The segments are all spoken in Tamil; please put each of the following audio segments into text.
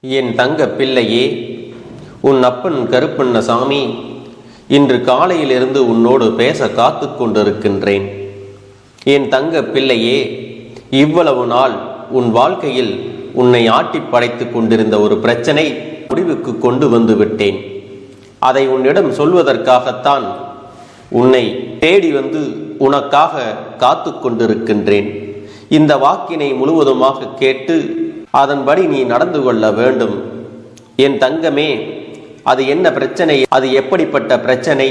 என் தங்க பிள்ளையே, உன் அப்பன் கருப்பண்ணசாமி இன்று காலையிலிருந்து உன்னோடு பேச காத்து கொண்டிருக்கின்றேன். என் தங்க பிள்ளையே, இவ்வளவு நாள் உன் வாழ்க்கையில் உன்னை ஆட்டி படைத்து கொண்டிருந்த ஒரு பிரச்சனை முடிவுக்கு கொண்டு வந்து விட்டேன். அதை உன்னிடம் சொல்வதற்காகத்தான் உன்னை தேடி வந்து உனக்காக காத்து கொண்டிருக்கின்றேன். இந்த வாக்கினை முழுவதுமாக கேட்டு அதன்படி நீ நடந்து கொள்ள வேண்டும். என் தங்கமே, அது என்ன பிரச்சனை, அது எப்படிப்பட்ட பிரச்சனை,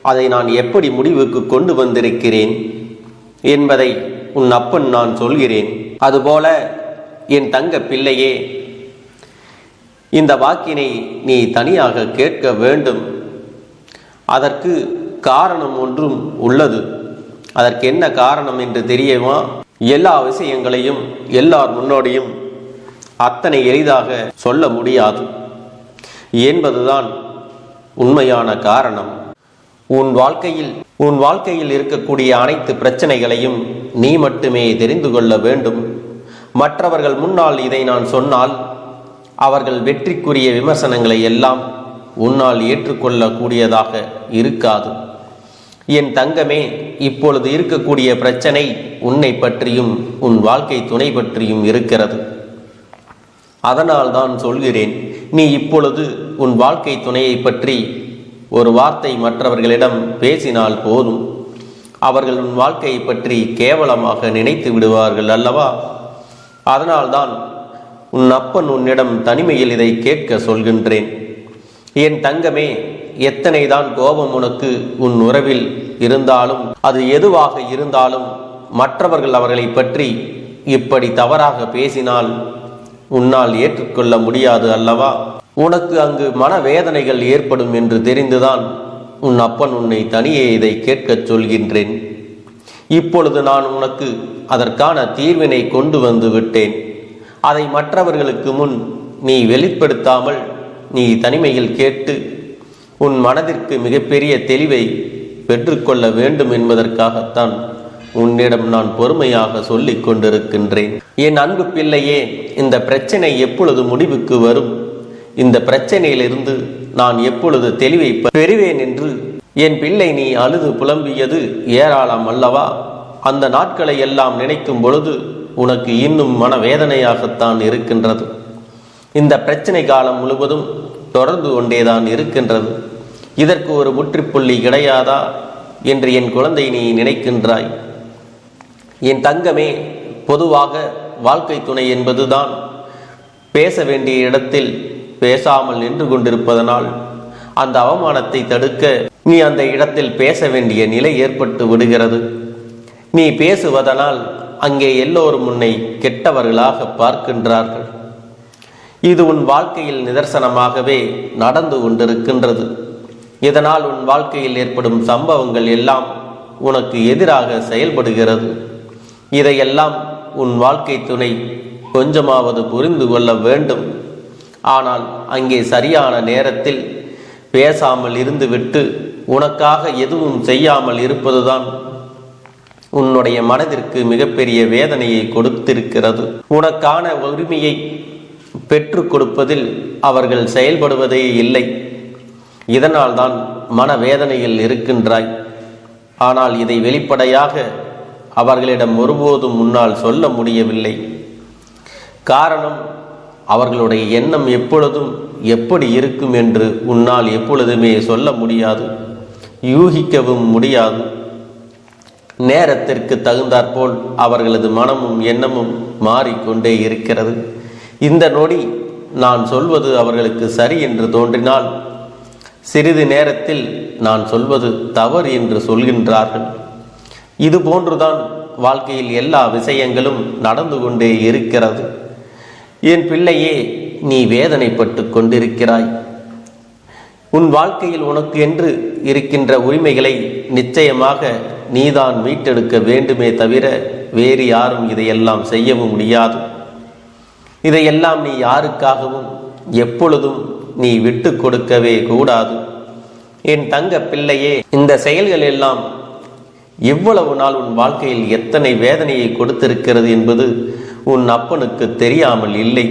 அதை நான் எப்படி முடிவுக்கு கொண்டு வந்திருக்கிறேன் என்பதை உன் அப்பன் நான் சொல்கிறேன். அதுபோல என் தங்க பிள்ளையே, இந்த வாக்கினை நீ தனியாக கேட்க வேண்டும். அதற்கு காரணம் ஒன்றும் உள்ளது. அதற்கு என்ன காரணம் என்று தெரியுமா? எல்லா விஷயங்களையும் எல்லார் முன்னோடியும் அத்தனை எளிதாக சொல்ல முடியாது என்பதுதான் உண்மையான காரணம். உன் வாழ்க்கையில் இருக்கக்கூடிய அனைத்து பிரச்சனைகளையும் நீ மட்டுமே தெரிந்து கொள்ள வேண்டும். மற்றவர்கள் முன்னால் இதை நான் சொன்னால் அவர்கள் வெற்றிக்குரிய விமர்சனங்களை எல்லாம் உன்னால் ஏற்றுக்கொள்ளக்கூடியதாக இருக்காது. என் தங்கமே, இப்பொழுது இருக்கக்கூடிய பிரச்சனை உன்னை பற்றியும் உன் வாழ்க்கை துணை பற்றியும் இருக்கிறது. அதனால் தான் சொல்கிறேன், நீ இப்பொழுது உன் வாழ்க்கை துணையை பற்றி ஒரு வார்த்தை மற்றவர்களிடம் பேசினால் போதும். அவர்கள் உன் வாழ்க்கையை பற்றி கேவலமாக நினைத்து விடுவார்கள் அல்லவா? அதனால்தான் உன் அப்பன் உன்னிடம் தனிமையில் இதை கேட்க சொல்கின்றேன். என் தங்கமே, எத்தனை தான் கோபம் உனக்கு உன் உறவில் இருந்தாலும், அது எதுவாக இருந்தாலும், மற்றவர்கள் அவர்களை பற்றி இப்படி தவறாக பேசினால் உன்னால் ஏற்றுக்கொள்ள முடியாது அல்லவா? உனக்கு அங்கு மனவேதனைகள் ஏற்படும் என்று தெரிந்துதான் உன் அப்பன் உன்னை தனியே இதை கேட்கச் சொல்கின்றேன். இப்பொழுது நான் உனக்கு அதற்கான தீர்வினை கொண்டு வந்து விட்டேன். அதை மற்றவர்களுக்கு முன் நீ வெளிப்படுத்தாமல் நீ தனிமையில் கேட்டு உன் மனதிற்கு மிகப்பெரிய தெளிவை பெற்றுக்கொள்ள வேண்டும் என்பதற்காகத்தான் உன்னிடம் நான் பொறுமையாக சொல்லிக் கொண்டிருக்கின்றேன். என் அன்பு பிள்ளையே, இந்த பிரச்சனை எப்பொழுது முடிவுக்கு வரும், இந்த பிரச்சனையிலிருந்து நான் எப்பொழுது தெளிவை பெறுவேன் என்று என் பிள்ளை நீ அழுது புலம்பியது ஏராளம் அல்லவா? அந்த நாட்களை எல்லாம் நினைக்கும் பொழுது உனக்கு இன்னும் மனவேதனையாகத்தான் இருக்கின்றது. இந்த பிரச்சனை காலம் முழுவதும் தொடர்ந்து கொண்டேதான் இருக்கின்றது. இதற்கு ஒரு முற்றுப்புள்ளி கிடையாதா என்று என் குழந்தை நீ நினைக்கின்றாய். என் தங்கமே, பொதுவாக வாழ்க்கை துணை என்பதுதான் பேச வேண்டிய இடத்தில் பேசாமல் நின்று கொண்டிருப்பதனால் அந்த அவமானத்தை தடுக்க நீ அந்த இடத்தில் பேச வேண்டிய நிலை ஏற்பட்டு விடுகிறது. நீ பேசுவதனால் அங்கே எல்லோரும் உன்னை கெட்டவர்களாக பார்க்கின்றார்கள். இது உன் வாழ்க்கையில் நிதர்சனமாகவே நடந்து கொண்டிருக்கின்றது. இதனால் உன் வாழ்க்கையில் ஏற்படும் சம்பவங்கள் எல்லாம் உனக்கு எதிராக செயல்படுகிறது. இதையெல்லாம் உன் வாழ்க்கை துணை கொஞ்சமாவது புரிந்து கொள்ள வேண்டும். ஆனால் அங்கே சரியான நேரத்தில் பேசாமல் இருந்துவிட்டு உனக்காக எதுவும் செய்யாமல் இருப்பதுதான் உன்னுடைய மனதிற்கு மிகப்பெரிய வேதனையை கொடுத்திருக்கிறது. உனக்கான உரிமையை பெற்று கொடுப்பதில் அவர்கள் செயல்படுவதே இல்லை. இதனால் தான் மனவேதனையில் இருக்கின்றாய். ஆனால் இதை வெளிப்படையாக அவர்களிடம் ஒருபோதும் முன்னால் சொல்ல முடியவில்லை. காரணம், அவர்களுடைய எண்ணம் எப்பொழுதும் எப்படி இருக்கும் என்று உன்னால் எப்பொழுதுமே சொல்ல முடியாது, யூகிக்கவும் முடியாது. நேரத்திற்கு தகுந்தாற்போல் அவர்களது மனமும் எண்ணமும் மாறிக்கொண்டே இருக்கிறது. இந்த நொடி நான் சொல்வது அவர்களுக்கு சரி என்று தோன்றினால் சிறிது நேரத்தில் நான் சொல்வது தவறு என்று சொல்கின்றார்கள். இது போன்றுதான் வாழ்க்கையில் எல்லா விஷயங்களும் நடந்து கொண்டே இருக்கிறது. என் பிள்ளையே, நீ வேதனைப்பட்டு கொண்டிருக்கிறாய். உன் வாழ்க்கையில் உனக்கு என்று இருக்கின்ற உரிமைகளை நிச்சயமாக நீதான் மீட்டெடுக்க வேண்டுமே தவிர வேறு யாரும் இதையெல்லாம் செய்யவும் முடியாது. இதையெல்லாம் நீ யாருக்காகவும் எப்பொழுதும் நீ விட்டு கொடுக்கவே கூடாது. என் தங்க பிள்ளையே, இந்த செயல்கள் எல்லாம் எவ்வளவு நாள் உன் வாழ்க்கையில் எத்தனை வேதனையை கொடுத்திருக்கிறது என்பது உன் அப்பனுக்கு தெரியாமல் இல்லை.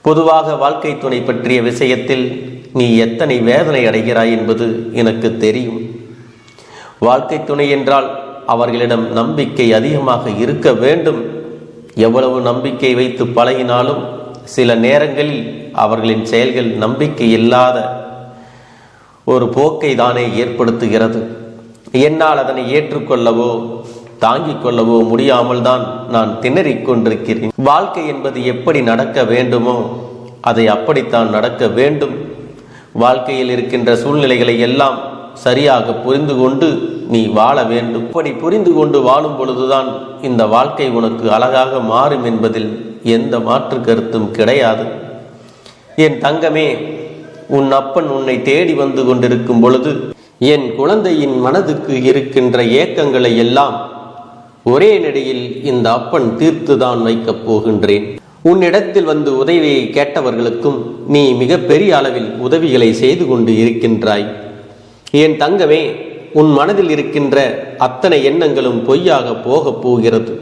பொதுவாக வாழ்க்கை துணை பற்றிய விஷயத்தில் நீ எத்தனை வேதனை அடைகிறாய் என்பது எனக்கு தெரியும். வாழ்க்கை துணை என்றால் அவர்களிடம் நம்பிக்கை அதிகமாக இருக்க வேண்டும். எவ்வளவு நம்பிக்கை வைத்து பழகினாலும் சில நேரங்களில் அவர்களின் செயல்கள் நம்பிக்கை இல்லாத ஒரு போக்கை தானே ஏற்படுத்துகிறது. என்னால் அதனை ஏற்றுக்கொள்ளவோ தாங்கிக் கொள்ளவோ முடியாமல் தான் நான் திணறிக் கொண்டிருக்கிறேன். வாழ்க்கை என்பது எப்படி நடக்க வேண்டுமோ அதை அப்படித்தான் நடக்க வேண்டும். வாழ்க்கையில் இருக்கின்ற சூழ்நிலைகளை எல்லாம் சரியாக புரிந்து கொண்டு நீ வாழ வேண்டும். அப்படி புரிந்து கொண்டு வாழும் பொழுதுதான் இந்த வாழ்க்கை உனக்கு அழகாக மாறும் என்பதில் எந்த மாற்று கருத்தும் கிடையாது. என் தங்கமே, உன் அப்பன் உன்னை தேடி வந்து கொண்டிருக்கும் பொழுது என் குழந்தையின் மனதுக்கு இருக்கின்ற ஏக்கங்களை எல்லாம் ஒரே நடியில் இந்த அப்பன் தீர்த்துதான் வைக்கப் போகின்றேன். உன்னிடத்தில் வந்து உதவியை கேட்டவர்களுக்கும் நீ மிக பெரிய அளவில் உதவிகளை செய்து கொண்டு இருக்கின்றாய். என் தங்கமே, உன் மனதில் இருக்கின்ற அத்தனை எண்ணங்களும் பொய்யாக போகப் போகிறது.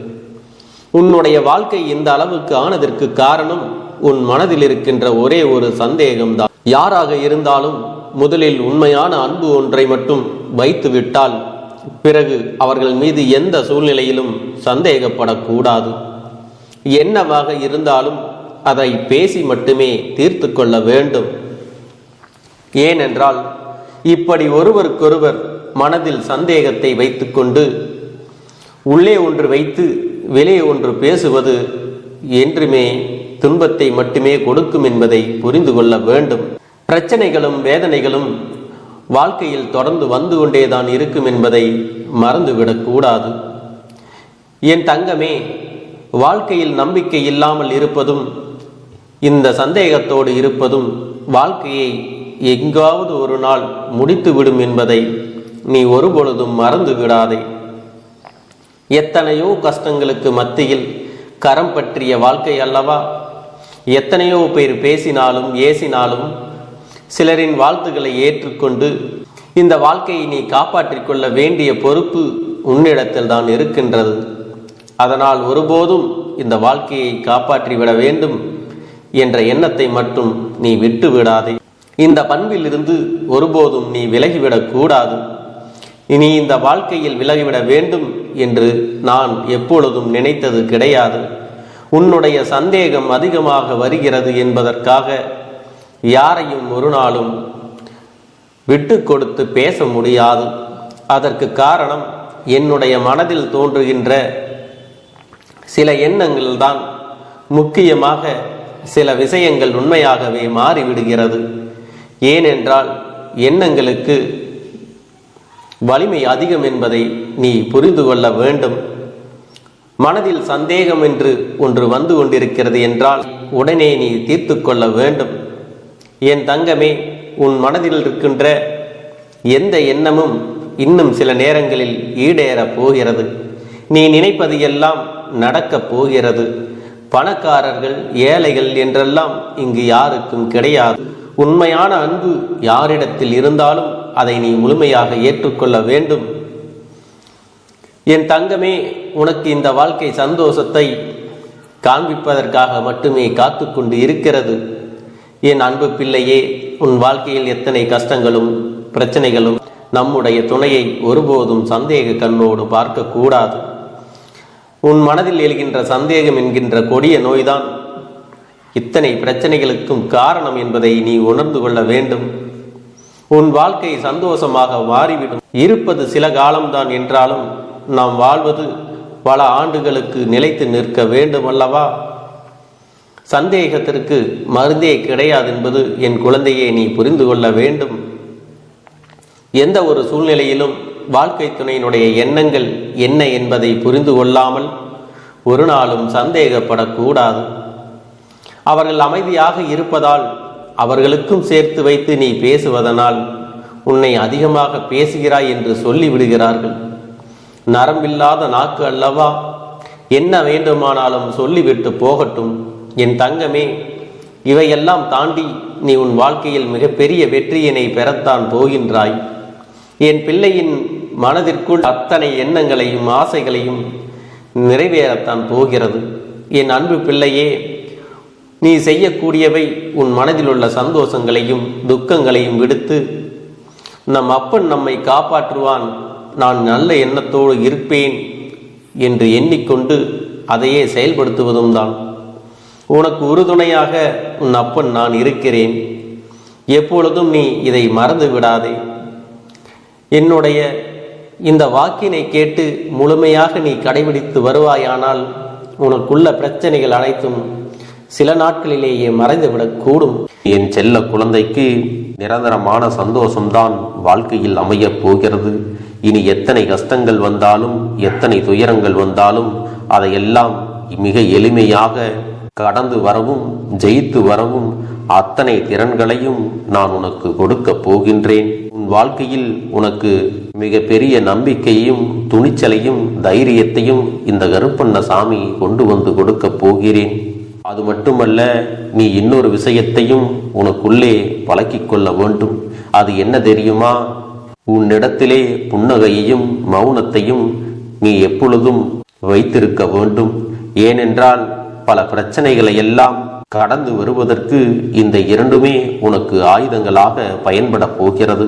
உன்னுடைய வாழ்க்கை இந்த அளவுக்கு ஆனதற்கு காரணம் உன் மனதில் இருக்கின்ற ஒரே ஒரு சந்தேகம்தான். யாராக இருந்தாலும் முதலில் உண்மையான அன்பு ஒன்றை மட்டும் வைத்து விட்டால் பிறகு அவர்கள் மீது எந்த சூழ்நிலையிலும் சந்தேகப்படக்கூடாது. என்னவாக இருந்தாலும் அதை பேசி மட்டுமே தீர்த்து கொள்ள வேண்டும். ஏனென்றால் இப்படி ஒருவருக்கொருவர் மனதில் சந்தேகத்தை வைத்துக்கொண்டு உள்ளே ஒன்று வைத்து வெளியே ஒன்று பேசுவது என்றுமே துன்பத்தை மட்டுமே கொடுக்கும் என்பதை புரிந்து கொள்ள வேண்டும். பிரச்சனைகளும் வேதனைகளும் வாழ்க்கையில் தொடர்ந்து வந்து கொண்டேதான் இருக்கும் என்பதை மறந்துவிடக்கூடாது. என் தங்கமே, வாழ்க்கையில் நம்பிக்கை இல்லாமல் இருப்பதும் இந்த சந்தேகத்தோடு இருப்பதும் வாழ்க்கையை எங்காவது ஒரு நாள் முடித்துவிடும் என்பதை நீ ஒருபொழுதும் மறந்து விடாதே. எத்தனையோ கஷ்டங்களுக்கு மத்தியில் கரம் பற்றிய வாழ்க்கை அல்லவா? எத்தனையோ பேர் பேசினாலும் ஏசினாலும் சிலரின் வாழ்த்துக்களை ஏற்றுக்கொண்டு இந்த வாழ்க்கையை நீ காப்பாற்றிக் கொள்ள வேண்டிய பொறுப்பு உன்னிடத்தில் தான் இருக்கின்றது. அதனால் ஒருபோதும் இந்த வாழ்க்கையை காப்பாற்றிவிட வேண்டும் என்ற எண்ணத்தை மட்டும் நீ விட்டு விடாதே. இந்த பண்பில் இருந்து ஒருபோதும் நீ விலகிவிடக் கூடாது. இனி இந்த வாழ்க்கையில் விலகிவிட வேண்டும் என்று நான் எப்பொழுதும் நினைத்தது கிடையாது. உன்னுடைய சந்தேகம் அதிகமாக வருகிறது என்பதற்காக யாரையும் ஒரு நாளும் விட்டு கொடுத்து பேச முடியாது. அதற்கு காரணம் என்னுடைய மனதில் தோன்றுகின்ற சில எண்ணங்கள் தான். முக்கியமாக சில விஷயங்கள் உண்மையாகவே மாறிவிடுகிறது. ஏனென்றால் எண்ணங்களுக்கு வலிமை அதிகம் என்பதை நீ புரிந்து கொள்ள வேண்டும். மனதில் சந்தேகம் என்று ஒன்று வந்து கொண்டிருக்கிறது என்றால் உடனே நீ தீர்த்து கொள்ள வேண்டும். என் தங்கமே, உன் மனதில் இருக்கின்ற எந்த எண்ணமும் இன்னும் சில நேரங்களில் ஈடேறப் போகிறது. நீ நினைப்பது எல்லாம் நடக்கப் போகிறது. பணக்காரர்கள் ஏழைகள் என்றெல்லாம் இங்கு யாருக்கும் கிடையாது. உண்மையான அன்பு யாரிடத்தில் இருந்தாலும் அதை நீ முழுமையாக ஏற்றுக்கொள்ள வேண்டும். என் தங்கமே, உனக்கு இந்த வாழ்க்கை சந்தோஷத்தை காண்பிப்பதற்காக மட்டுமே காத்து கொண்டு இருக்கிறது. என் அன்பு பிள்ளையே, உன் வாழ்க்கையில் எத்தனை கஷ்டங்களும் பிரச்சனைகளும் நம்முடைய துணையை ஒருபோதும் சந்தேக கண்ணோடு பார்க்க கூடாது. உன் மனதில் எழுகின்ற சந்தேகம் என்கின்ற கொடிய நோய்தான் இத்தனை பிரச்சனைகளுக்கும் காரணம் என்பதை நீ உணர்ந்து கொள்ள வேண்டும். உன் வாழ்க்கை சந்தோஷமாக மாறிவிடும். இருப்பது சில காலம்தான் என்றாலும் நாம் வாழ்வது பல ஆண்டுகளுக்கு நிலைத்து நிற்க வேண்டும் அல்லவா? சந்தேகத்திற்கு மருந்தே கிடையாது என்பது என் குழந்தையை நீ புரிந்து கொள்ள வேண்டும். எந்த ஒரு சூழ்நிலையிலும் வாழ்க்கை துணையினுடைய எண்ணங்கள் என்ன என்பதை புரிந்து கொள்ளாமல் ஒரு நாளும் சந்தேகப்படக்கூடாது. அவர்கள் அமைதியாக இருப்பதால் அவர்களுக்கும் சேர்த்து வைத்து நீ பேசுவதனால் உன்னை அதிகமாக பேசுகிறாய் என்று சொல்லிவிடுகிறார்கள். நரம்பில்லாத நாக்கு அல்லவா? என்ன வேண்டுமானாலும் சொல்லிவிட்டு போகட்டும். என் தங்கமே, இவையெல்லாம் தாண்டி நீ உன் வாழ்க்கையில் மிகப்பெரிய வெற்றியினை பெறத்தான் போகின்றாய். என் பிள்ளையின் மனதிற்குள் அத்தனை எண்ணங்களையும் ஆசைகளையும் நிறைவேறத்தான் போகிறது. என் அன்பு பிள்ளையே, நீ செய்யக்கூடியவை உன் மனதில் உள்ள சந்தோஷங்களையும் துக்கங்களையும் விடுத்து நம் அப்பன் நம்மை காப்பாற்றுவான், நான் நல்ல எண்ணத்தோடு இருப்பேன் என்று எண்ணிக்கொண்டு அதையே செயல்படுத்துவதும் தான். உனக்கு உறுதுணையாக உன் அப்பன் நான் இருக்கிறேன். எப்பொழுதும் நீ இதை மறந்து விடாதே. என்னுடைய இந்த வாக்கினை கேட்டு முழுமையாக நீ கடைபிடித்து வருவாயானால் உனக்குள்ள பிரச்சனைகள் அனைத்தும் சில நாட்களிலேயே மறைந்துவிடக்கூடும். என் செல்ல குழந்தைக்கு நிரந்தரமான சந்தோஷம்தான் வாழ்க்கையில் அமையப் போகிறது. இனி எத்தனை கஷ்டங்கள் வந்தாலும் எத்தனை துயரங்கள் வந்தாலும் அதையெல்லாம் மிக எளிமையாக கடந்து வரவும் ஜெயித்து வரவும் அத்தனை திறன்களையும் நான் உனக்கு கொடுக்க போகின்றேன். உன் வாழ்க்கையில் உனக்கு மிக பெரிய நம்பிக்கையும் துணிச்சலையும் தைரியத்தையும் இந்த கருப்பண்ண சாமி கொண்டு வந்து கொடுக்க போகிறேன். அது மட்டுமல்ல, நீ இன்னொரு விஷயத்தையும் உனக்குள்ளே பழக்கிக் கொள்ள வேண்டும். அது என்ன தெரியுமா? உன்னிடத்திலே புன்னகையையும் மௌனத்தையும் நீ எப்பொழுதும் வைத்திருக்க வேண்டும். ஏனென்றால் பல பிரச்சனைகளை எல்லாம் கடந்து வருவதற்கு இந்த இரண்டுமே உனக்கு ஆயுதங்களாக பயன்பட போகிறது.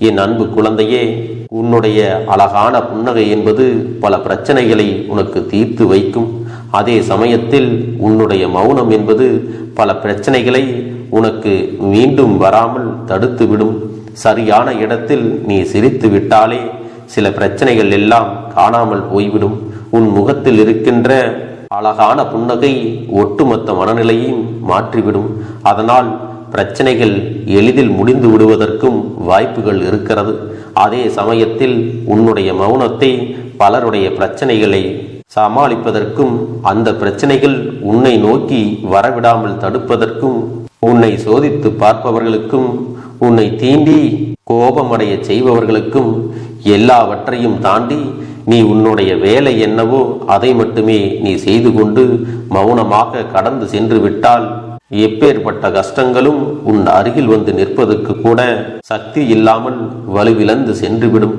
என் அன்பு குழந்தையே, உன்னுடைய அழகான புன்னகை என்பது பல பிரச்சனைகளை உனக்கு தீர்த்து வைக்கும். அதே சமயத்தில் உன்னுடைய மௌனம் என்பது பல பிரச்சனைகளை உனக்கு மீண்டும் வராமல் தடுத்துவிடும். சரியான இடத்தில் நீ சிரித்து விட்டாலே சில பிரச்சனைகள் எல்லாம் காணாமல் போய்விடும். உன் முகத்தில் இருக்கின்ற அழகான புன்னகை ஒட்டுமொத்த மனநிலையும் மாற்றிவிடும். அதனால் பிரச்சனைகள் எளிதில் முடிந்து விடுவதற்கும் வாய்ப்புகள் இருக்கிறது. அதே சமயத்தில் உன்னுடைய மௌனத்தை பலருடைய பிரச்சனைகளை சமாளிப்பதற்கும் அந்த பிரச்சனைகள் உன்னை நோக்கி வரவிடாமல் தடுப்பதற்கும் உன்னை சோதித்து பார்ப்பவர்களுக்கும் உன்னை தீண்டி கோபமடைய செய்பவர்களுக்கும் எல்லாவற்றையும் தாண்டி நீ உன்னுடைய வேலை என்னவோ அதை மட்டுமே நீ செய்து கொண்டு மௌனமாக கடந்து சென்று விட்டால் எப்பேற்பட்ட கஷ்டங்களும் உன் அருகில் வந்து நிற்பதற்கு கூட சக்தி இல்லாமல் வலுவிழந்து சென்றுவிடும்.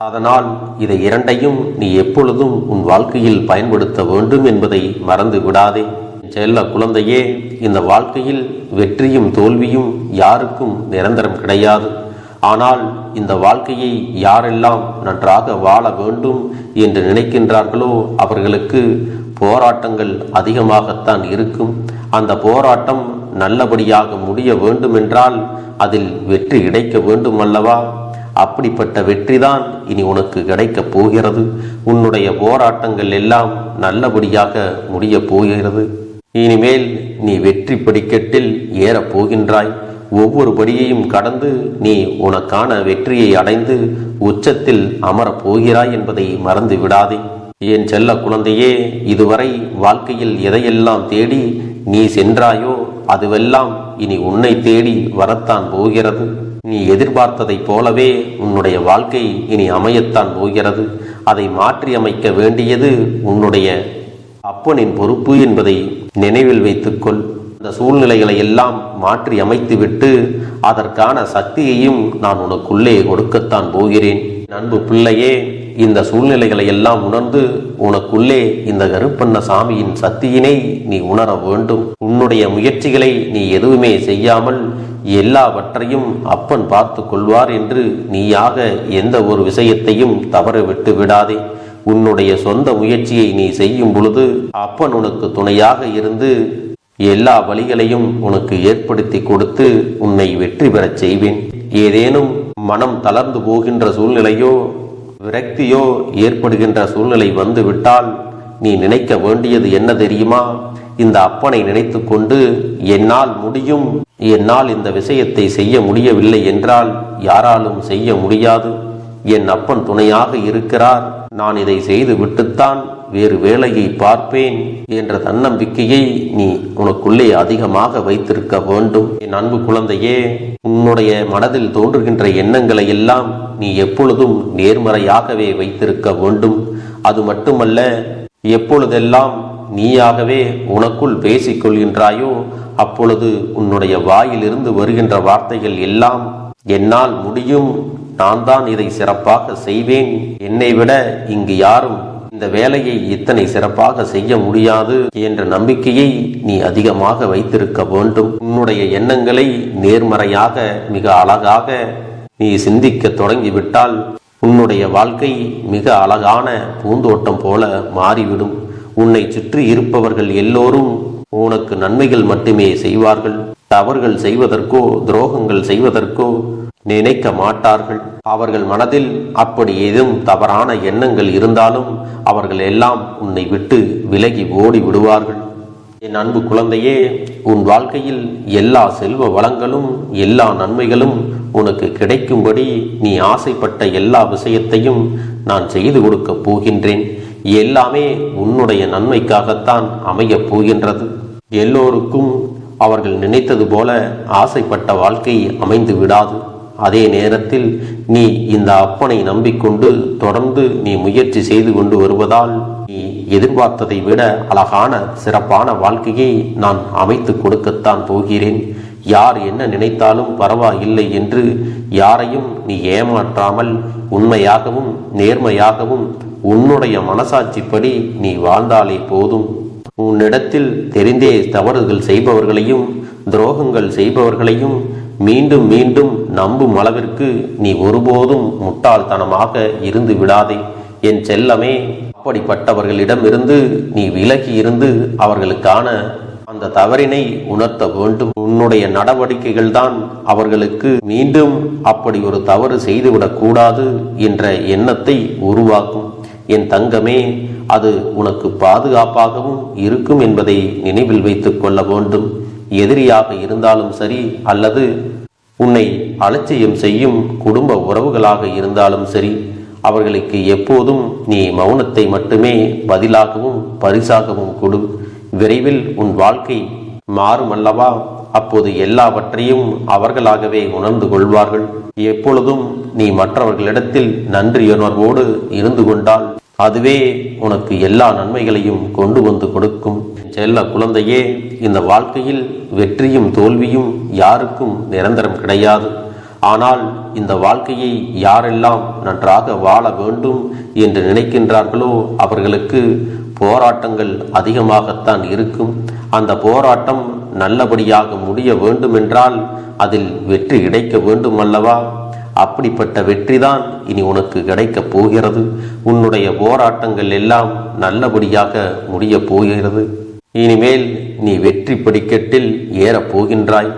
அதனால் இதை இரண்டையும் நீ எப்பொழுதும் உன் வாழ்க்கையில் பயன்படுத்த வேண்டும் என்பதை மறந்து விடாதே. செல்ல குழந்தையே, இந்த வாழ்க்கையில் வெற்றியும் தோல்வியும் யாருக்கும் நிரந்தரம் கிடையாது. ஆனால் இந்த வாழ்க்கையை யாரெல்லாம் நன்றாக வாழ வேண்டும் என்று நினைக்கின்றார்களோ அவர்களுக்கு போராட்டங்கள் அதிகமாகத்தான் இருக்கும். அந்த போராட்டம் நல்லபடியாக முடிய வேண்டுமென்றால் அதில் வெற்றி கிடைக்க வேண்டும் அல்லவா? அப்படிப்பட்ட வெற்றிதான் இனி உனக்கு கிடைக்கப் போகிறது. உன்னுடைய போராட்டங்கள் எல்லாம் நல்லபடியாக முடிய போகிறது. இனிமேல் நீ வெற்றி படிக்கட்டில் ஏறப் போகின்றாய். ஒவ்வொரு படியையும் கடந்து நீ உனக்கான வெற்றியை அடைந்து உச்சத்தில் அமரப் போகிறாய் என்பதை மறந்து விடாதே. என் செல்ல குழந்தையே, இதுவரை வாழ்க்கையில் எதையெல்லாம் தேடி நீ சென்றாயோ அதுவெல்லாம் இனி உன்னை தேடி வரத்தான் போகிறது. நீ எதிர்பார்த்ததைப் போலவே உன்னுடைய வாழ்க்கை இனி அமையத்தான் போகிறது. அதை மாற்றி அமைக்க வேண்டியது உன்னுடைய அப்பனின் பொறுப்பு என்பதை நினைவில் வைத்துக்கொள். அந்த சூழ்நிலைகளை எல்லாம் மாற்றி அமைத்துவிட்டு அதற்கான சக்தியையும் நான் உனக்குள்ளே கொடுக்கத்தான் போகிறேன். அன்பு பிள்ளையே, இந்த சூழ்நிலைகளை எல்லாம் உணர்ந்து உனக்குள்ளே இந்த கருப்பண்ண சாமியின் சக்தியினை நீ உணர வேண்டும். உன்னுடைய முயற்சிகளை நீ எதுவுமே செய்யாமல் எல்லாவற்றையும் அப்பன் பார்த்து கொள்வார் என்று நீயாக எந்த ஒரு விஷயத்தையும் தவற விட்டு விடாதே. உன்னுடைய சொந்த முயற்சியை நீ செய்யும் பொழுது அப்பன் உனக்கு துணையாக இருந்து எல்லா வழிகளையும் உனக்கு ஏற்படுத்தி கொடுத்து உன்னை வெற்றி பெறச் செய்வேன். ஏதேனும் மனம் தளர்ந்து போகின்ற சூழ்நிலையோ விரக்தியோ ஏற்படுகின்ற சூழ்நிலை வந்து விட்டால் நீ நினைக்க வேண்டியது என்ன தெரியுமா? இந்த அப்பனை நினைத்து கொண்டு என்னால் முடியும், என்னால் இந்த விஷயத்தை செய்ய முடியவில்லை என்றால் யாராலும் செய்ய முடியாது, என் அப்பன் துணையாக இருக்கிறார், நான் இதை செய்து விட்டுத்தான் வேறு வேலையை பார்ப்பேன் என்ற தன்னம்பிக்கையை நீ உனக்குள்ளே அதிகமாக வைத்திருக்க வேண்டும். என் அன்பு குழந்தையே, உன்னுடைய மனதில் தோன்றுகின்ற எண்ணங்களை எல்லாம் நீ எப்பொழுதும் நேர்மறையாகவே வைத்திருக்க வேண்டும். அது மட்டுமல்ல, எப்பொழுதெல்லாம் நீயாகவே உனக்குள் பேசிக் கொள்கின்றாயோ அப்பொழுது உன்னுடைய வாயிலிருந்து வருகின்ற வார்த்தைகள் எல்லாம் என்னால் முடியும், நான் தான் இதை சிறப்பாக செய்வேன், என்னை விட இங்கு யாரும் இந்த இந்த வேலையை இத்தனை சிறப்பாக செய்ய முடியாது என்ற நம்பிக்கையை நீ அதிகமாக வைத்திருக்க வேண்டும். உன்னுடைய எண்ணங்களை நேர்மறையாக மிக அழகாக நீ சிந்திக்க தொடங்கிவிட்டால் உன்னுடைய வாழ்க்கை மிக அழகான பூந்தோட்டம் போல மாறிவிடும். உன்னை சுற்றி இருப்பவர்கள் எல்லோரும் உனக்கு நன்மைகள் மட்டுமே செய்வார்கள். தவறுகள் செய்வதற்கோ துரோகங்கள் செய்வதற்கோ நினைக்க மாட்டார்கள். அவர்கள் மனதில் அப்படி ஏதும் தவறான எண்ணங்கள் இருந்தாலும் அவர்கள் எல்லாம் உன்னை விட்டு விலகி ஓடி விடுவார்கள். என் அன்பு குழந்தையே, உன் வாழ்க்கையில் எல்லா செல்வ வளங்களும் எல்லா நன்மைகளும் உனக்கு கிடைக்கும்படி நீ ஆசைப்பட்ட எல்லா விஷயத்தையும் நான் செய்து கொடுக்கப் போகின்றேன். எல்லாமே உன்னுடைய நன்மைக்காகத்தான் அமையப் போகின்றது. எல்லோருக்கும் அவர்கள் நினைத்தது போல ஆசைப்பட்ட வாழ்க்கை அமைந்து விடாது. அதே நேரத்தில் நீ இந்த அப்பனை நம்பிக்கொண்டு தொடர்ந்து நீ முயற்சி செய்து கொண்டு வருவதால் நீ எதிர்பார்த்ததை விட அழகான சிறப்பான வாழ்க்கையை நான் அமைத்து கொடுக்கத்தான் போகிறேன். யார் என்ன நினைத்தாலும் பரவாயில்லை என்று யாரையும் நீ ஏமாற்றாமல் உண்மையாகவும் நேர்மையாகவும் உன்னுடைய மனசாட்சிப்படி நீ வாழ்ந்தாலே போதும். உன்னிடத்தில் தெரிந்தே தவறுகள் செய்பவர்களையும் துரோகங்கள் செய்பவர்களையும் மீண்டும் மீண்டும் நம்பும் அளவிற்கு நீ ஒருபோதும் முட்டாள்தனமாக இருந்து விடாதே. என் செல்லமே, அப்படிப்பட்டவர்களிடமிருந்து நீ விலகி இருந்து அவர்களுக்கான அந்த தவறினை உணர்த்த வேண்டும். உன்னுடைய நடவடிக்கைகள் தான் அவர்களுக்கு மீண்டும் அப்படி ஒரு தவறு செய்துவிடக் கூடாது என்ற எண்ணத்தை உருவாக்கும். என் தங்கமே, அது உனக்கு பாதுகாப்பாகவும் இருக்கும் என்பதை நினைவில் வைத்துக் கொள்ள வேண்டும். எதிரியாக இருந்தாலும் சரி அல்லது உன்னை அலட்சியம் செய்யும் குடும்ப உறவுகளாக இருந்தாலும் சரி, அவர்களுக்கு எப்போதும் நீ மௌனத்தை மட்டுமே பதிலாகவும் பரிசாகவும் கொடு. விரைவில் உன் வாழ்க்கை மாறும் அல்லவா? அப்போது எல்லாவற்றையும் அவர்களாகவே உணர்ந்து கொள்வார்கள். எப்பொழுதும் நீ மற்றவர்களிடத்தில் நன்றியுணர்வோடு இருந்து கொண்டால் அதுவே உனக்கு எல்லா நன்மைகளையும் கொண்டு வந்து கொடுக்கும். செல்ல குழந்தையே, இந்த வாழ்க்கையில் வெற்றியும் தோல்வியும் யாருக்கும் நிரந்தரம் கிடையாது. ஆனால் இந்த வாழ்க்கையை யாரெல்லாம் நன்றாக வாழ வேண்டும் என்று நினைக்கின்றார்களோ அவர்களுக்கு போராட்டங்கள் அதிகமாகத்தான் இருக்கும். அந்த போராட்டம் நல்லபடியாக முடிய வேண்டுமென்றால் அதில் வெற்றி கிடைக்க வேண்டும் அல்லவா? அப்படிப்பட்ட வெற்றிதான் இனி உனக்கு கிடைக்கப் போகிறது. உன்னுடைய போராட்டங்கள் எல்லாம் நல்லபடியாக முடிய போகிறது. இனிமேல் நீ வெற்றி படிக்கட்டில் ஏறப் போகின்றாய்.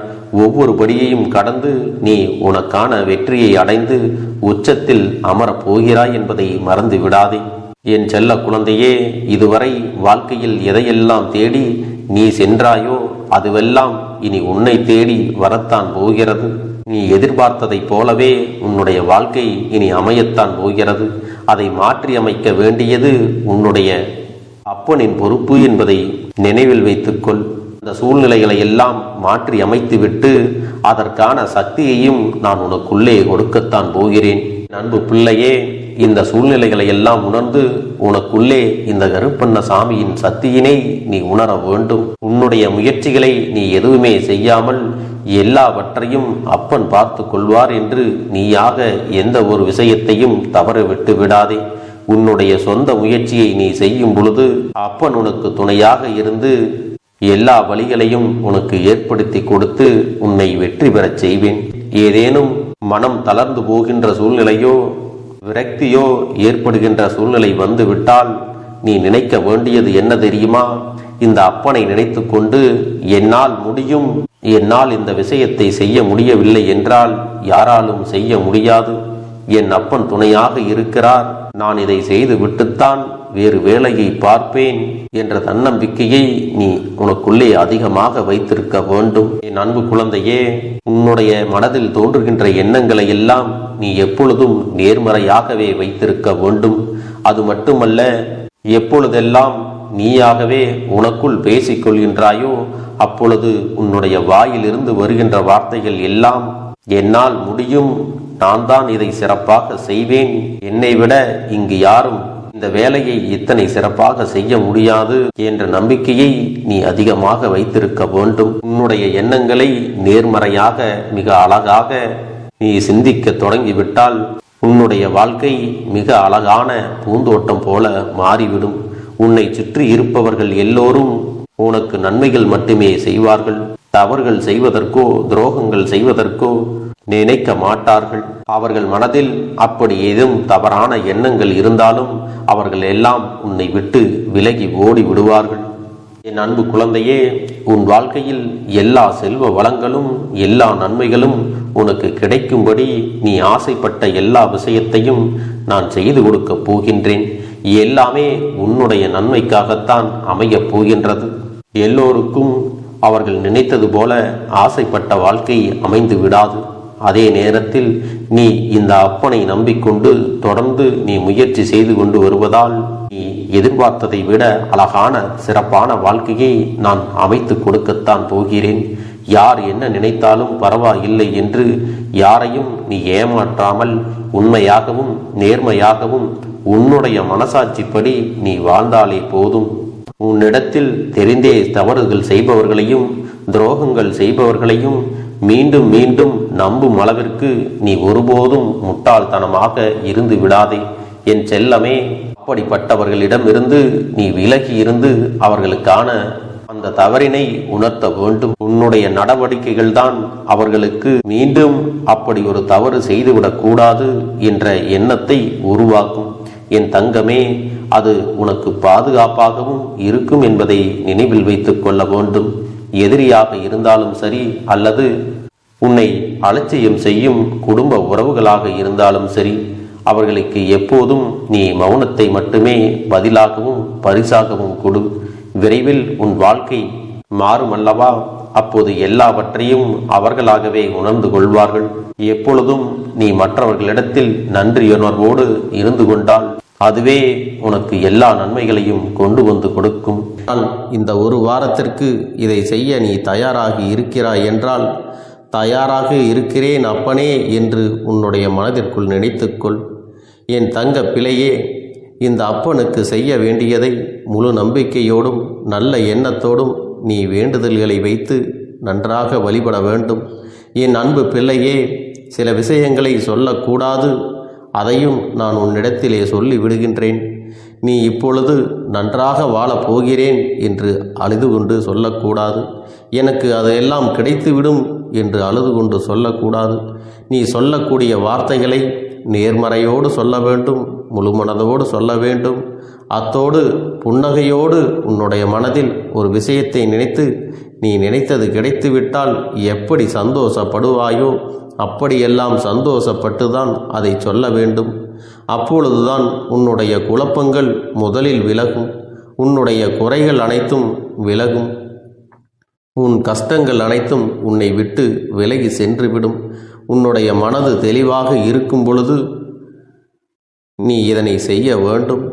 ஒவ்வொரு படியையும் கடந்து நீ உனக்கான வெற்றியை அடைந்து உச்சத்தில் அமரப் போகிறாய் என்பதை மறந்து விடாதே. என் செல்ல குழந்தையே, இதுவரை வாழ்க்கையில் எதையெல்லாம் தேடி நீ சென்றாயோ அதுவெல்லாம் இனி உன்னை தேடி வரத்தான் போகிறது. நீ எதிர்பார்த்ததைப் போலவே உன்னுடைய வாழ்க்கை இனி அமையத்தான் போகிறது. அதை மாற்றி அமைக்க வேண்டியது உன்னுடைய அப்பனின் பொறுப்பு என்பதை நினைவில் வைத்துக்கொள். அந்த சூழ்நிலைகளை எல்லாம் மாற்றி அமைத்துவிட்டு அதற்கான சக்தியையும் நான் உனக்குள்ளே கொடுக்கத்தான் போகிறேன். அன்பு பிள்ளையே, இந்த சூழ்நிலைகளை எல்லாம் உணர்ந்து உனக்குள்ளே இந்த கருப்பண்ண சாமியின் சக்தியினை நீ உணர வேண்டும். உன்னுடைய முயற்சிகளை நீ எதுவுமே செய்யாமல் எல்லாவற்றையும் அப்பன் பார்த்து கொள்வார் என்று நீயாக எந்த ஒரு விஷயத்தையும் தவற விட்டு விடாதே. உன்னுடைய சொந்த முயற்சியை நீ செய்யும் பொழுது அப்பன் உனக்கு துணையாக இருந்து எல்லா வழிகளையும் உனக்கு ஏற்படுத்தி கொடுத்து உன்னை வெற்றி பெறச் செய்வேன். ஏதேனும் மனம் தளர்ந்து போகின்ற சூழ்நிலையோ விரக்தியோ ஏற்படுகின்ற சூழ்நிலை வந்து விட்டால் நீ நினைக்க வேண்டியது என்ன தெரியுமா? இந்த அப்பனை நினைத்து கொண்டு என்னால் முடியும், என்னால் இந்த விஷயத்தை செய்ய முடியவில்லை என்றால் யாராலும் செய்ய முடியாது, என் அப்பன் துணையாக இருக்கிறார், நான் இதை செய்து விட்டுத்தான் வேறு வேலையை பார்ப்பேன் என்ற தன்னம்பிக்கையை நீ உனக்குள்ளே அதிகமாக வைத்திருக்க வேண்டும். என் அன்பு குழந்தையே, உன்னுடைய மனதில் தோன்றுகின்ற எண்ணங்களை எல்லாம் நீ எப்பொழுதும் நேர்மறையாகவே வைத்திருக்க வேண்டும். அது மட்டுமல்ல, எப்பொழுதெல்லாம் நீயாகவே உனக்குள் பேசிக் கொள்கின்றாயோ அப்பொழுது உன்னுடைய வாயிலிருந்து வருகின்ற வார்த்தைகள் எல்லாம் என்னால் முடியும், நான் தான் இதை சிறப்பாக செய்வேன், என்னை விட இங்கு யாரும் இந்த வேலையை இத்தனை சிறப்பாக செய்ய முடியாது என்ற நம்பிக்கையை நீ அதிகமாக வைத்திருக்க வேண்டும். உன்னுடைய எண்ணங்களை நேர்மறையாக மிக அழகாக நீ சிந்திக்க தொடங்கிவிட்டால் உன்னுடைய வாழ்க்கை மிக அழகான பூந்தோட்டம் போல மாறிவிடும். உன்னை சுற்றி இருப்பவர்கள் எல்லோரும் உனக்கு நன்மைகள் மட்டுமே செய்வார்கள். தவறுகள் செய்வதற்கோ துரோகங்கள் செய்வதற்கோ நினைக்க மாட்டார்கள். அவர்கள் மனதில் அப்படி ஏதும் தவறான எண்ணங்கள் இருந்தாலும் அவர்கள் எல்லாம் உன்னை விட்டு விலகி ஓடி விடுவார்கள். என் அன்பு குழந்தையே, உன் வாழ்க்கையில் எல்லா செல்வ வளங்களும் எல்லா நன்மைகளும் உனக்கு கிடைக்கும்படி நீ ஆசைப்பட்ட எல்லா விஷயத்தையும் நான் செய்து கொடுக்கப் போகின்றேன். எல்லாமே உன்னுடைய நன்மைக்காகத்தான் அமையப் போகின்றது. எல்லோருக்கும் அவர்கள் நினைத்தது போல ஆசைப்பட்ட வாழ்க்கை அமைந்து விடாது. அதே நேரத்தில் நீ இந்த அப்பனை நம்பிக்கொண்டு தொடர்ந்து நீ முயற்சி செய்து கொண்டு வருவதால் நீ எதிர்பார்த்ததை விட அழகான சிறப்பான வாழ்க்கையை நான் அமைத்து கொடுக்கத்தான் போகிறேன். யார் என்ன நினைத்தாலும் பரவாயில்லை என்று யாரையும் நீ ஏமாற்றாமல் உண்மையாகவும் நேர்மையாகவும் உன்னுடைய மனசாட்சிப்படி நீ வாழ்ந்தாலே போதும். உன்னிடத்தில் தெரிந்தே தவறுகள் செய்பவர்களையும் துரோகங்கள் செய்பவர்களையும் மீண்டும் மீண்டும் நம்பும் அளவிற்கு நீ ஒருபோதும் முட்டாள்தனமாக இருந்து விடாதே என் செல்லமே. அப்படிப்பட்டவர்களிடமிருந்து நீ விலகி இருந்து அவர்களுக்கான அந்த தவறினை உணர்த்த வேண்டும். உன்னுடைய நடவடிக்கைகள் தான் அவர்களுக்கு மீண்டும் அப்படி ஒரு தவறு செய்துவிடக் கூடாது என்ற எண்ணத்தை உருவாக்கும். என் தங்கமே, அது உனக்கு பாதுகாப்பாகவும் இருக்கும் என்பதை நினைவில் வைத்துக் கொள்ள வேண்டும். எதிரியாக இருந்தாலும் சரி அல்லது உன்னை அலட்சியம் செய்யும் குடும்ப உறவுகளாக இருந்தாலும் சரி, அவர்களுக்கு எப்போதும் நீ மௌனத்தை மட்டுமே பதிலாகவும் பரிசாகவும் கொடு. விரைவில் உன் வாழ்க்கை மாறுமல்லவா? அப்போது எல்லாவற்றையும் அவர்களாகவே உணர்ந்து கொள்வார்கள். எப்பொழுதும் நீ மற்றவர்களிடத்தில் நன்றியுணர்வோடு இருந்து கொண்டால் அதுவே உனக்கு எல்லா நன்மைகளையும் கொண்டு வந்து கொடுக்கும். இந்த ஒரு வாரத்திற்கு இதை செய்ய நீ தயாராகி இருக்கிறாய் என்றால், தயாராக இருக்கிறேன் அப்பனே என்று உன்னுடைய மனதிற்குள் நினைத்துக்கொள். என் தங்க பிள்ளையே, இந்த அப்பனுக்கு செய்ய வேண்டியதை முழு நம்பிக்கையோடும் நல்ல எண்ணத்தோடும் நீ வேண்டுதல்களை வைத்து நன்றாக வழிபட வேண்டும். என் அன்பு பிள்ளையே, சில விஷயங்களை சொல்லக்கூடாது, அதையும் நான் உன்னிடத்திலே சொல்லி விடுகின்றேன். நீ இப்பொழுது நன்றாக வாழப் போகிறேன் என்று அழுது கொண்டு சொல்லக்கூடாது. எனக்கு அதையெல்லாம் கிடைத்துவிடும் என்று அழுது கொண்டு சொல்லக்கூடாது. நீ சொல்லக்கூடிய வார்த்தைகளை நேர்மறையோடு சொல்ல வேண்டும், முழுமனதோடு சொல்ல வேண்டும். அத்தோடு புன்னகையோடு உன்னுடைய மனதில் ஒரு விஷயத்தை நினைத்து நீ நினைத்தது கிடைத்துவிட்டால் எப்படி சந்தோஷப்படுவாயோ அப்படியெல்லாம் சந்தோஷப்பட்டுதான் அதை சொல்ல வேண்டும். அப்பொழுதுதான் உன்னுடைய குழப்பங்கள் முதலில் விலகும், உன்னுடைய குறைகள் அனைத்தும் விலகும், உன் கஷ்டங்கள் அனைத்தும் உன்னை விட்டு விலகி சென்றுவிடும். உன்னுடைய மனது தெளிவாக இருக்கும் பொழுது நீ இதனை செய்ய வேண்டும்.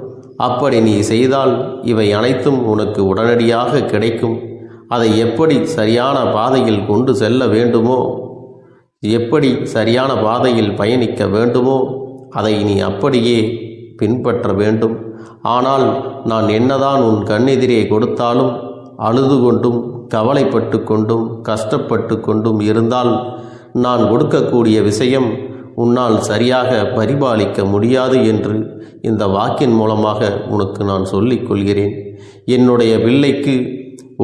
அப்படி நீ செய்தால் இவை அனைத்தும் உனக்கு உடனடியாக கிடைக்கும். அதை எப்படி சரியான பாதையில் கொண்டு செல்ல வேண்டுமோ, எப்படி சரியான பாதையில் பயணிக்க வேண்டுமோ அதை நீ அப்படியே பின்பற்ற வேண்டும். ஆனால் நான் என்னதான் உன் கண்ணெதிரே கொடுத்தாலும் அழுது கொண்டும் கவலைப்பட்டு கொண்டும் கஷ்டப்பட்டு கொண்டும் இருந்தால் நான் கொடுக்கக்கூடிய விஷயம் உன்னால் சரியாக பரிபாலிக்க முடியாது என்று இந்த வாக்கின் மூலமாக உனக்கு நான் சொல்லிக் கொள்கிறேன். என்னுடைய பிள்ளைக்கு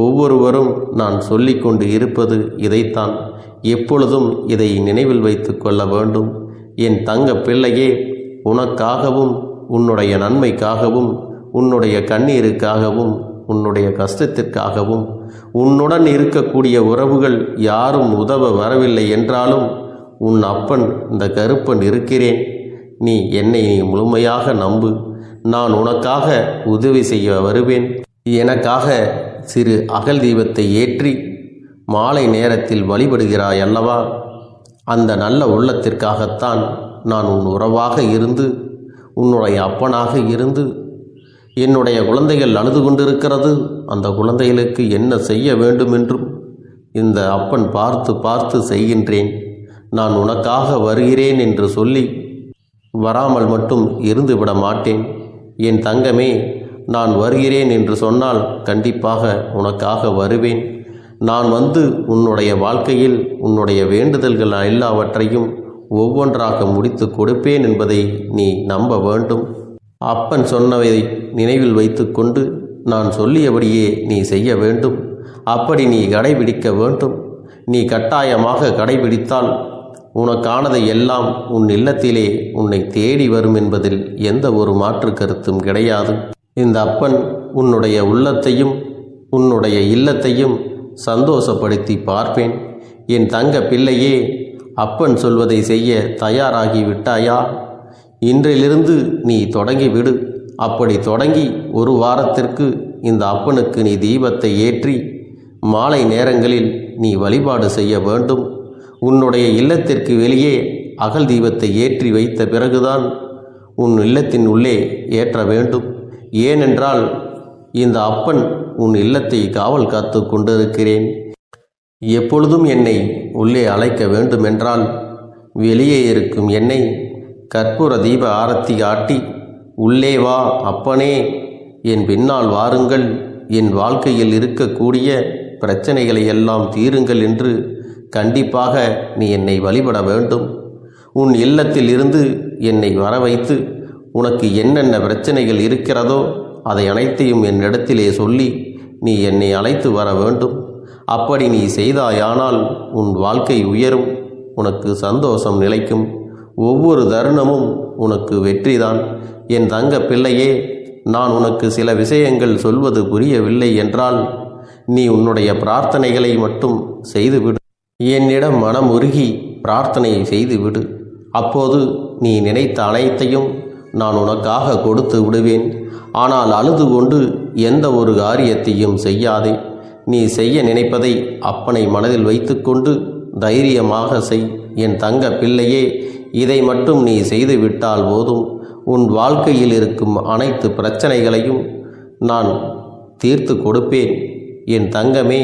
ஒவ்வொருவரும் நான் சொல்லிக்கொண்டு இருப்பது இதைத்தான். எப்பொழுதும் இதை நினைவில் வைத்து கொள்ள வேண்டும். என் தங்க பிள்ளையே, உனக்காகவும் உன்னுடைய நன்மைக்காகவும் உன்னுடைய கண்ணீருக்காகவும் உன்னுடைய கஷ்டத்திற்காகவும் உன்னுடன் இருக்கக்கூடிய உறவுகள் யாரும் உதவ வரவில்லை என்றாலும் உன் அப்பன் இந்த கருப்பன் இருக்கிறேன். நீ என்னை முழுமையாக நம்பு. நான் உனக்காக உதவி செய்ய வருவேன். எனக்காக சிறு அகல் தீபத்தை ஏற்றி மாலை நேரத்தில் வழிபடுகிறாய் அல்லவா? அந்த நல்ல உள்ளத்திற்காகத்தான் நான் உன் உறவாக இருந்து உன்னுடைய அப்பனாக இருந்து என்னுடைய குழந்தைகள் அழுது கொண்டிருக்கிறது, அந்த குழந்தைகளுக்கு என்ன செய்ய வேண்டும் என்றும் இந்த அப்பன் பார்த்து பார்த்து செய்கின்றேன். நான் உனக்காக வருகிறேன் என்று சொல்லி வராமல் மட்டும் இருந்து விட மாட்டேன். என் தங்கமே, நான் வருகிறேன் என்று சொன்னால் கண்டிப்பாக உனக்காக வருவேன். நான் வந்து உன்னுடைய வாழ்க்கையில் உன்னுடைய வேண்டுதல்கள் எல்லாவற்றையும் ஒவ்வொன்றாக முடித்து கொடுப்பேன் என்பதை நீ நம்ப வேண்டும். அப்பன் சொன்னவை நினைவில் வைத்துக்கொண்டு நான் சொல்லியபடியே நீ செய்ய வேண்டும். அப்படி நீ கடைபிடிக்க வேண்டும். நீ கட்டாயமாக கடைபிடித்தால் உனக்கானதை எல்லாம் உன் இல்லத்திலே உன்னை தேடி வரும் என்பதில் எந்த ஒரு மாற்று கருத்தும் கிடையாது. இந்த அப்பன் உன்னுடைய உள்ளத்தையும் உன்னுடைய இல்லத்தையும் சந்தோஷப்படுத்தி பார்ப்பேன். என் தங்க பிள்ளையே, அப்பன் சொல்வதை செய்ய தயாராகி விட்டாயா? இன்றிலிருந்து நீ தொடங்கிவிடு. அப்படி தொடங்கி ஒரு வாரத்திற்கு இந்த அப்பனுக்கு நீ தீபத்தை ஏற்றி மாலை நேரங்களில் நீ வழிபாடு செய்ய வேண்டும். உன்னுடைய இல்லத்திற்கு வெளியே அகல் தீபத்தை ஏற்றி வைத்த பிறகுதான் உன் இல்லத்தின் உள்ளே ஏற்ற வேண்டும். ஏனென்றால் இந்த அப்பன் உன் இல்லத்தை காவல் காத்து கொண்டிருக்கிறேன். எப்பொழுதும் என்னை உள்ளே அழைக்க வேண்டுமென்றால் வெளியே இருக்கும் என்னை கற்பூர தீப ஆரத்தி காட்டி உள்ளே வா அப்பனே, என் பின்னால் வாருங்கள், என் வாழ்க்கையில் இருக்கக்கூடிய பிரச்சனைகளை எல்லாம் தீருங்கள் என்று கண்டிப்பாக நீ என்னை வழிபட வேண்டும். உன் இல்லத்தில் இருந்து என்னை வர வைத்து உனக்கு என்னென்ன பிரச்சனைகள் இருக்கிறதோ அதை அனைத்தையும் என்னிடத்திலே சொல்லி நீ என்னை அழைத்து வர வேண்டும். அப்படி நீ செய்தாயானால் உன் வாழ்க்கை உயரும், உனக்கு சந்தோஷம் நிலைக்கும், ஒவ்வொரு தருணமும் உனக்கு வெற்றிதான். என் தங்க பிள்ளையே, நான் உனக்கு சில விஷயங்கள் சொல்வது புரியவில்லை என்றால் நீ உன்னுடைய பிரார்த்தனைகளை மட்டும் செய்துவிடு. என்னிடம் மனம் உருகி பிரார்த்தனையை செய்துவிடு. அப்போது நீ நினைத்த அனைத்தையும் நான் உனக்காக கொடுத்து விடுவேன். ஆனால் அழுது கொண்டு எந்த ஒரு காரியத்தையும் செய்யாதே. நீ செய்ய நினைப்பதை அப்பனை மனதில் வைத்துக்கொண்டு தைரியமாக செய். என் தங்க பிள்ளையே, இதை மட்டும் நீ செய்துவிட்டால் போதும். உன் வாழ்க்கையில் இருக்கும் அனைத்து பிரச்சனைகளையும் நான் தீர்த்து கொடுப்பேன் என் தங்கமே.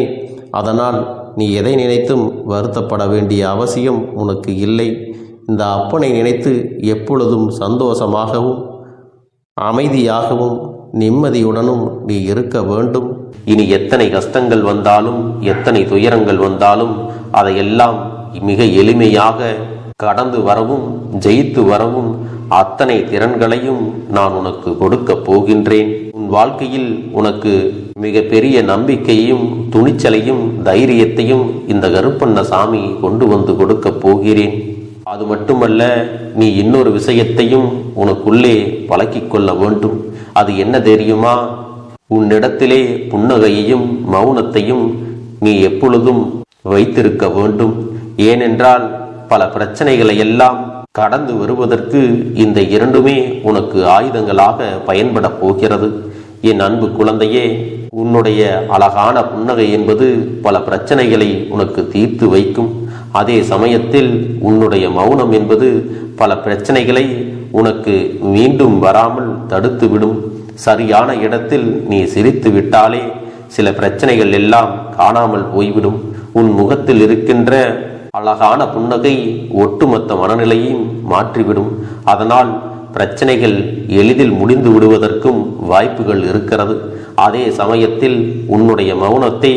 அதனால் நீ எதை நினைத்தும் வருத்தப்பட வேண்டிய அவசியம் உனக்கு இல்லை. இந்த அப்பனை நினைத்து எப்பொழுதும் சந்தோஷமாகவும் அமைதியாகவும் நிம்மதியுடனும் நீ இருக்க வேண்டும். இனி எத்தனை கஷ்டங்கள் வந்தாலும் எத்தனை துயரங்கள் வந்தாலும் அதையெல்லாம் மிக எளிமையாக கடந்து வரவும் ஜெயித்து வரவும் அத்தனை திறன்களையும் நான் உனக்கு கொடுக்க போகின்றேன். உன் வாழ்க்கையில் உனக்கு மிக பெரிய நம்பிக்கையையும் துணிச்சலையும் தைரியத்தையும் இந்த கருப்பண்ணசாமி கொண்டு வந்து கொடுக்க போகிறேன். அது மட்டுமல்ல, நீ இன்னொரு விஷயத்தையும் உனக்குள்ளே பழக்கிக் கொள்ள வேண்டும். அது என்ன தெரியுமா? உன்னிடத்திலே புன்னகையையும் மௌனத்தையும் நீ எப்பொழுதும் வைத்திருக்க வேண்டும். ஏனென்றால் பல பிரச்சனைகளை எல்லாம் கடந்து வருவதற்கு இந்த இரண்டுமே உனக்கு ஆயுதங்களாக பயன்பட போகிறது. என் அன்பு குழந்தையே, உன்னுடைய அழகான புன்னகை என்பது பல பிரச்சனைகளை உனக்கு தீர்த்து வைக்கும். அதே சமயத்தில் உன்னுடைய மௌனம் என்பது பல பிரச்சனைகளை உனக்கு மீண்டும் வராமல் தடுத்துவிடும். சரியான இடத்தில் நீ சிரித்து விட்டாலே சில பிரச்சனைகள் எல்லாம் காணாமல் போய்விடும். உன் முகத்தில் இருக்கின்ற அழகான புன்னகை ஒட்டுமொத்த மனநிலையையும் மாற்றிவிடும். அதனால் பிரச்சனைகள் எளிதில் முடிந்து விடுவதற்கும் வாய்ப்புகள் இருக்கிறது. அதே சமயத்தில் உன்னுடைய மௌனத்தை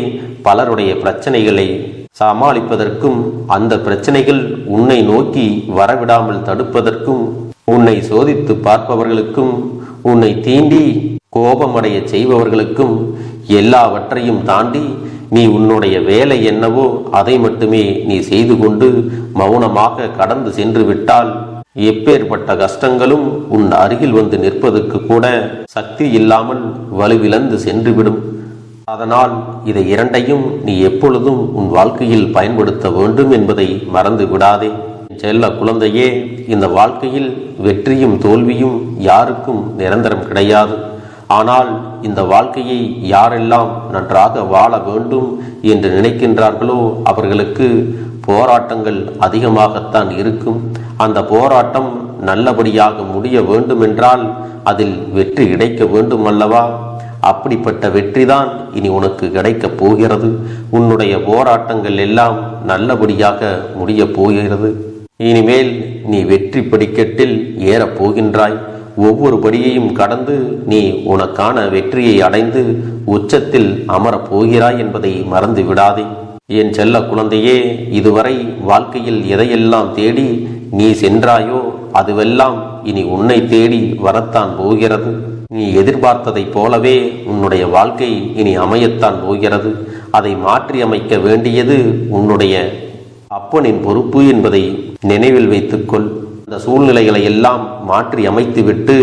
பலருடைய பிரச்சனைகளை சமாளிப்பதற்கும் அந்த பிரச்சனைகள் உன்னை நோக்கி வரவிடாமல் தடுப்பதற்கும் உன்னை சோதித்து பார்ப்பவர்களுக்கும் உன்னை தீண்டி கோபமடைய செய்பவர்களுக்கும் எல்லாவற்றையும் தாண்டி நீ உன்னுடைய வேலை என்னவோ அதை மட்டுமே நீ செய்து கொண்டு மௌனமாக கடந்து சென்று விட்டால் எப்பேற்பட்ட கஷ்டங்களும் உன் அருகில் வந்து நிற்பதற்கு கூட சக்தி இல்லாமல் வலுவிழந்து சென்றுவிடும். அதனால் இதை இரண்டையும் நீ எப்பொழுதும் உன் வாழ்க்கையில் பயன்படுத்த வேண்டும் என்பதை மறந்து விடாதே. செல்ல குழந்தையே, இந்த வாழ்க்கையில் வெற்றியும் தோல்வியும் யாருக்கும் நிரந்தரம் கிடையாது. ஆனால் இந்த வாழ்க்கையை யாரெல்லாம் நன்றாக வாழ வேண்டும் என்று நினைக்கின்றார்களோ அவர்களுக்கு போராட்டங்கள் அதிகமாகத்தான் இருக்கும். அந்த போராட்டம் நல்லபடியாக முடிய வேண்டுமென்றால் அதில் வெற்றி கிடைக்க வேண்டும் அல்லவா? அப்படிப்பட்ட வெற்றிதான் இனி உனக்கு கிடைக்கப் போகிறது. உன்னுடைய போராட்டங்கள் எல்லாம் நல்லபடியாக முடிய போகிறது. இனிமேல் நீ வெற்றி படிக்கட்டில் ஏறப் போகின்றாய். ஒவ்வொரு படியையும் கடந்து நீ உனக்கான வெற்றியை அடைந்து உச்சத்தில் அமரப் போகிறாய் என்பதை மறந்து விடாதே. என் செல்ல குழந்தையே, இதுவரை வாழ்க்கையில் எதையெல்லாம் தேடி நீ சென்றாயோ அதுவெல்லாம் இனி உன்னை தேடி வரத்தான் போகிறது. நீ எதிர்பார்த்ததைப் போலவே உன்னுடைய வாழ்க்கை இனி அமையத்தான் போகிறது. அதை மாற்றி அமைக்க வேண்டியது உன்னுடைய அப்பனின் பொறுப்பு என்பதை நினைவில் வைத்துக்கொள். அந்த சூழ்நிலைகளை எல்லாம் மாற்றி அமைத்துவிட்டு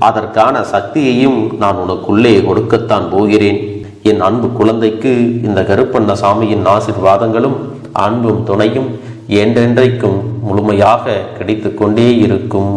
அதற்கான சக்தியையும் நான் உனக்குள்ளே கொடுக்கத்தான் போகிறேன். என் அன்பு குழந்தைக்கு இந்த கருப்பண்ணசாமியின் ஆசீர்வாதங்களும் அன்பும் துணையும் என்றென்றைக்கும் முழுமையாக கிடைத்து கொண்டே இருக்கும்.